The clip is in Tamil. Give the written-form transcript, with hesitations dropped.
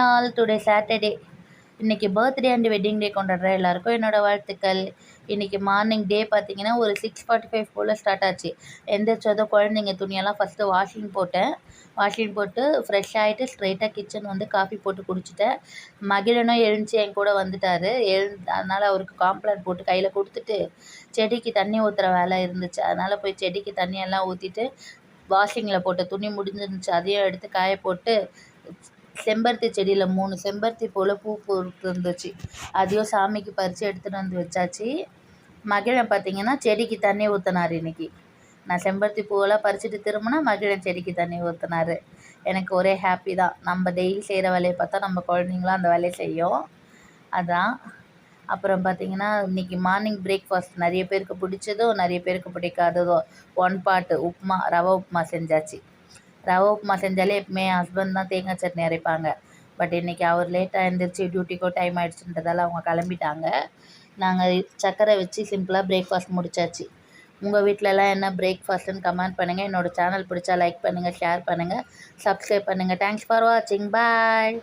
All, today Saturday. இன்றைக்கி பர்த்டே அண்ட் வெட்டிங் டே கொண்டாடுற எல்லாருக்கும் என்னோடய வாழ்த்துக்கள். இன்றைக்கி மார்னிங் டே பார்த்திங்கன்னா ஒரு 6:45 போல் ஸ்டார்ட் ஆச்சு. எந்திரிச்சதும் குழந்தைங்க துணியெல்லாம் ஃபஸ்ட்டு வாஷிங் போட்டு ஃப்ரெஷ் ஆகிட்டு ஸ்ட்ரைட்டாக கிச்சன் வந்து காஃபி போட்டு குடிச்சிட்டேன். மகிழனும் எழுந்துச்சி என் கூட வந்துட்டார். அதனால் அவருக்கு காம்ப்ளான் போட்டு கையில் கொடுத்துட்டு செடிக்கு தண்ணி ஊற்றுற வேலை இருந்துச்சு. அதனால் போய் செடிக்கு தண்ணியெல்லாம் ஊற்றிட்டு வாஷிங்கில் போட்ட துணி முடிஞ்சிருந்துச்சு. அதையும் எடுத்து காய போட்டு செம்பருத்தி செடியில் 3 செம்பருத்தி போல் பூ இருந்துச்சு. அதையும் சாமிக்கு பறித்து எடுத்துகிட்டு வந்து வச்சாச்சு. மகிழன் பார்த்திங்கன்னா செடிக்கு தண்ணி ஊற்றினார். இன்றைக்கி நான் செம்பருத்தி பூவெல்லாம் பறிச்சுட்டு திரும்பினா மகிழன் செடிக்கு தண்ணி ஊற்றினார். எனக்கு ஒரே ஹாப்பி தான். நம்ம டெய்லி செய்கிற வேலையை பார்த்தா நம்ம குழந்தைங்களாம் அந்த வேலையை செய்யும். அதான். அப்புறம் பார்த்திங்கன்னா இன்றைக்கி மார்னிங் பிரேக்ஃபாஸ்ட் நிறைய பேருக்கு பிடிச்சதோ நிறைய பேருக்கு பிடிக்காததோ 1 பார்ட் உப்புமா, ரவை உப்புமா செஞ்சாச்சு. ரவை உப்புமா செஞ்சாலே எப்பவுமே என் ஹஸ்பண்ட் தான் தேங்காய் சட்னி அரைப்பாங்க. பட் இன்றைக்கி அவர் லேட்டாக எழுந்திரிச்சு டியூட்டிக்கோ டைம் ஆகிடுச்சுன்றதால அவங்க கிளம்பிட்டாங்க. நாங்கள் சர்க்கரை வச்சு சிம்பிளாக பிரேக்ஃபாஸ்ட் முடிச்சாச்சு. உங்கள் வீட்டிலலாம் என்ன பிரேக்ஃபாஸ்ட்டுன்னு கமெண்ட் பண்ணுங்கள். என்னோடய சேனல் பிடிச்சா லைக் பண்ணுங்கள், ஷேர் பண்ணுங்கள், சப்ஸ்கிரைப் பண்ணுங்கள். தேங்க்ஸ் ஃபார் வாட்சிங். பாய்.